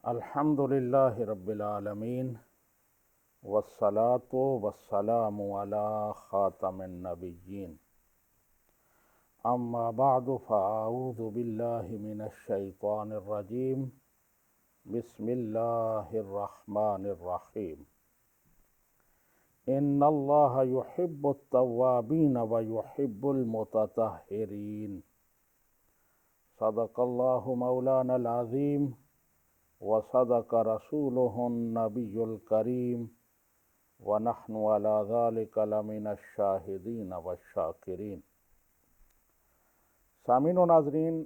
الحمدللہ رب العالمین والصلاة والسلام علی خاتم النبیین اما بعد فاعوذ باللہ من الشیطان الرجیم بسم اللہ الرحمن الرحیم ان اللہ یحب التوابین ویحب المتطہرین صدق اللہ مولانا العظیم وصدق رسوله النبی الکریم ونحن على ذلك لمن الشاہدین والشاکرین۔ سامعین و ناظرین،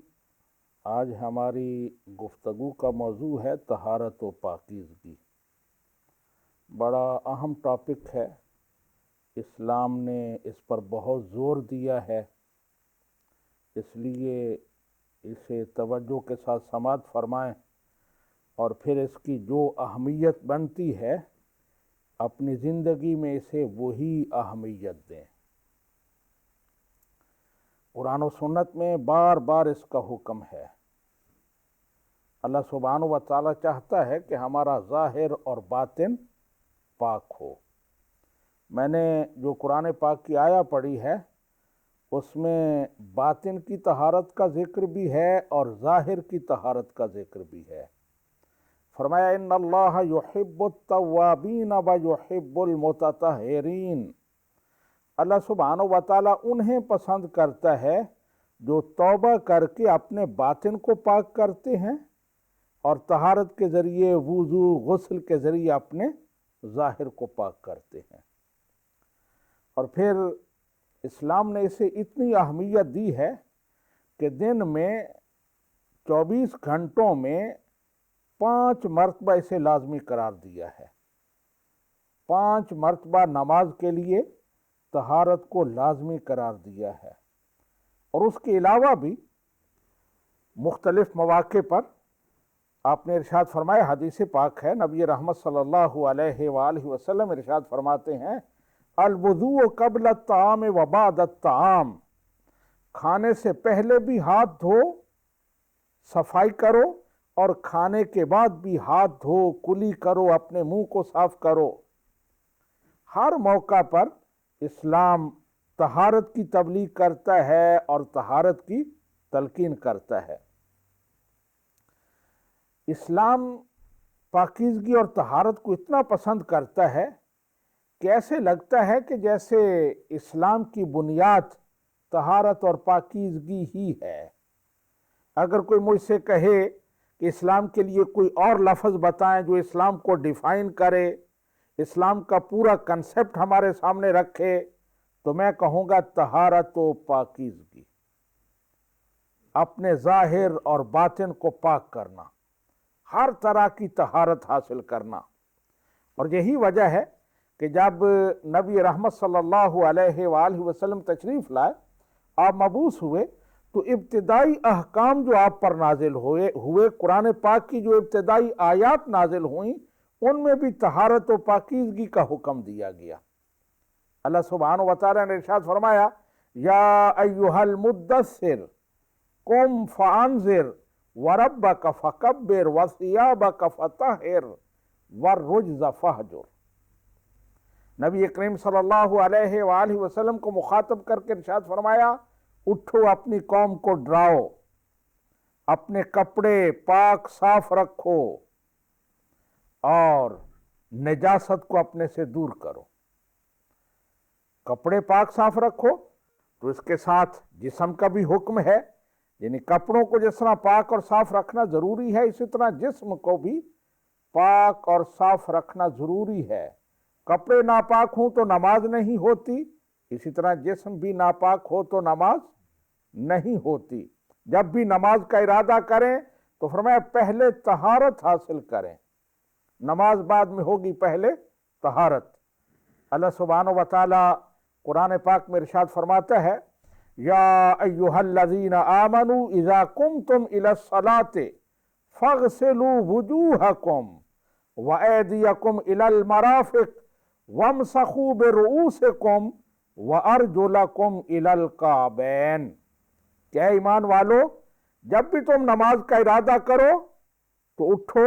آج ہماری گفتگو کا موضوع ہے طہارت و پاکیزگی۔ بڑا اہم ٹاپک ہے، اسلام نے اس پر بہت زور دیا ہے، اس لیے اسے توجہ کے ساتھ سماعت فرمائیں اور پھر اس کی جو اہمیت بنتی ہے اپنی زندگی میں اسے وہی اہمیت دیں۔ قرآن و سنت میں بار بار اس کا حکم ہے۔ اللہ سبحانہ و تعالیٰ چاہتا ہے کہ ہمارا ظاہر اور باطن پاک ہو۔ میں نے جو قرآن پاک کی آیا پڑھی ہے اس میں باطن کی طہارت کا ذکر بھی ہے اور ظاہر کی طہارت کا ذکر بھی ہے۔ فرمایا ان اللہ یحب التوابین ویحب المتطہرین، اللہ سبحانہ و تعالیٰ انہیں پسند کرتا ہے جو توبہ کر کے اپنے باطن کو پاک کرتے ہیں اور طہارت کے ذریعے وضو غسل کے ذریعے اپنے ظاہر کو پاک کرتے ہیں۔ اور پھر اسلام نے اسے اتنی اہمیت دی ہے کہ دن میں 24 گھنٹوں میں 5 مرتبہ اسے لازمی قرار دیا ہے۔ 5 مرتبہ نماز کے لیے طہارت کو لازمی قرار دیا ہے، اور اس کے علاوہ بھی مختلف مواقع پر آپ نے ارشاد فرمایا، حدیث پاک ہے، نبی رحمت صلی اللہ علیہ وآلہ وسلم ارشاد فرماتے ہیں، الوضوء قبل الطعام و بعد الطعام، کھانے سے پہلے بھی ہاتھ دھو، صفائی کرو، اور کھانے کے بعد بھی ہاتھ دھو، کلی کرو، اپنے منہ کو صاف کرو۔ ہر موقع پر اسلام طہارت کی تبلیغ کرتا ہے اور طہارت کی تلقین کرتا ہے۔ اسلام پاکیزگی اور طہارت کو اتنا پسند کرتا ہے کہ ایسے لگتا ہے کہ جیسے اسلام کی بنیاد طہارت اور پاکیزگی ہی ہے۔ اگر کوئی مجھ سے کہے کہ اسلام کے لیے کوئی اور لفظ بتائیں جو اسلام کو ڈیفائن کرے، اسلام کا پورا کنسپٹ ہمارے سامنے رکھے، تو میں کہوں گا طہارت و پاکیزگی، اپنے ظاہر اور باطن کو پاک کرنا، ہر طرح کی طہارت حاصل کرنا۔ اور یہی وجہ ہے کہ جب نبی رحمت صلی اللہ علیہ وآلہ وسلم تشریف لائے، آپ مبعوث ہوئے، تو ابتدائی احکام جو آپ پر نازل ہوئے قرآن پاک کی جو ابتدائی آیات نازل ہوئیں، ان میں بھی طہارت و پاکیزگی کا حکم دیا گیا۔ اللہ سبحانہ و تعالیٰ نے ارشاد فرمایا، یا ایہا المدثر قم فانذر وربک فکبر وثیابک فطہر والرجز فہجر۔ نبی کریم صلی اللہ علیہ وآلہ وسلم کو مخاطب کر کے ارشاد فرمایا، اٹھو، اپنی قوم کو ڈراؤ، اپنے کپڑے پاک صاف رکھو اور نجاست کو اپنے سے دور کرو۔ کپڑے پاک صاف رکھو تو اس کے ساتھ جسم کا بھی حکم ہے، یعنی کپڑوں کو جس طرح پاک اور صاف رکھنا ضروری ہے، اسی طرح جسم کو بھی پاک اور صاف رکھنا ضروری ہے۔ کپڑے ناپاک ہوں تو نماز نہیں ہوتی، اسی طرح جسم بھی ناپاک ہو تو نماز نہیں ہوتی۔ جب بھی نماز کا ارادہ کریں تو فرمایا پہلے طہارت حاصل کریں، نماز بعد میں ہوگی، پہلے طہارت۔ اللہ سبحانہ و تعالی قرآن پاک میں ارشاد فرماتا ہے، یا ایہا الذین آمنوا اذا قمتم الی الصلاۃ فاغسلوا وجوہکم وایدیکم الی المرافق وامسحوا برؤوسکم وارجلکم الی الکعبین۔ کہ اے ایمان والو، جب بھی تم نماز کا ارادہ کرو تو اٹھو،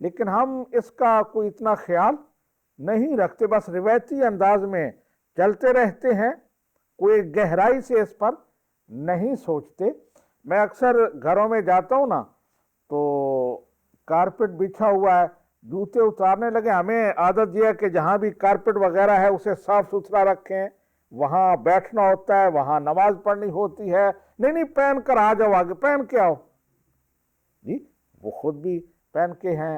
لیکن ہم اس کا کوئی اتنا خیال نہیں رکھتے، بس روایتی انداز میں چلتے رہتے ہیں، کوئی گہرائی سے اس پر نہیں سوچتے۔ میں اکثر گھروں میں جاتا ہوں نا تو کارپٹ بچھا ہوا ہے، جوتے اتارنے لگے، ہمیں عادت یہ ہے کہ جہاں بھی کارپٹ وغیرہ ہے اسے صاف ستھرا رکھیں، وہاں بیٹھنا ہوتا ہے، وہاں نماز پڑھنی ہوتی ہے، نہیں پہن کر آ جاؤ، آگے پہن کے آؤ جی، وہ خود بھی پہن کے ہیں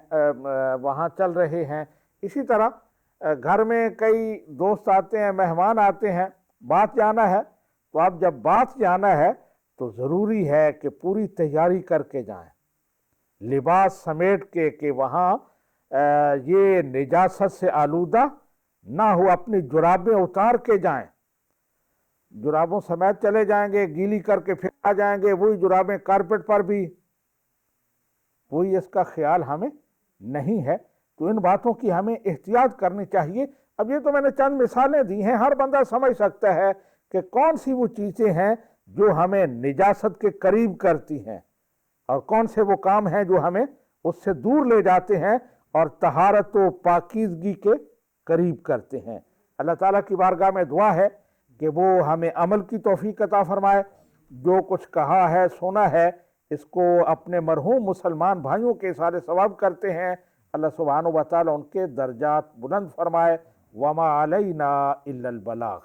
وہاں چل رہے ہیں۔ اسی طرح گھر میں کئی دوست آتے ہیں، مہمان آتے ہیں، بات جانا ہے، تو اب جب بات جانا ہے تو ضروری ہے کہ پوری تیاری کر کے جائیں، لباس سمیٹ کے کہ وہاں یہ نجاست سے آلودہ نہ ہو، اپنی جرابیں اتار کے جائیں، جرابوں سمیت چلے جائیں گے، گیلی کر کے پھر آ جائیں گے، وہی جرابیں کارپٹ پر بھی، کوئی اس کا خیال ہمیں نہیں ہے۔ تو ان باتوں کی ہمیں احتیاط کرنی چاہیے۔ اب یہ تو میں نے چند مثالیں دی ہیں، ہر بندہ سمجھ سکتا ہے کہ کون سی وہ چیزیں ہیں جو ہمیں نجاست کے قریب کرتی ہیں اور کون سے وہ کام ہیں جو ہمیں اس سے دور لے جاتے ہیں اور طہارت و پاکیزگی کے قریب کرتے ہیں۔ اللہ تعالیٰ کی بارگاہ میں دعا ہے کہ وہ ہمیں عمل کی توفیق عطا فرمائے، جو کچھ کہا ہے سنا ہے اس کو اپنے مرحوم مسلمان بھائیوں کے اظہار ثواب کرتے ہیں، اللہ سبحانہ و تعالیٰ ان کے درجات بلند فرمائے۔ وما علینا الا البلاغ۔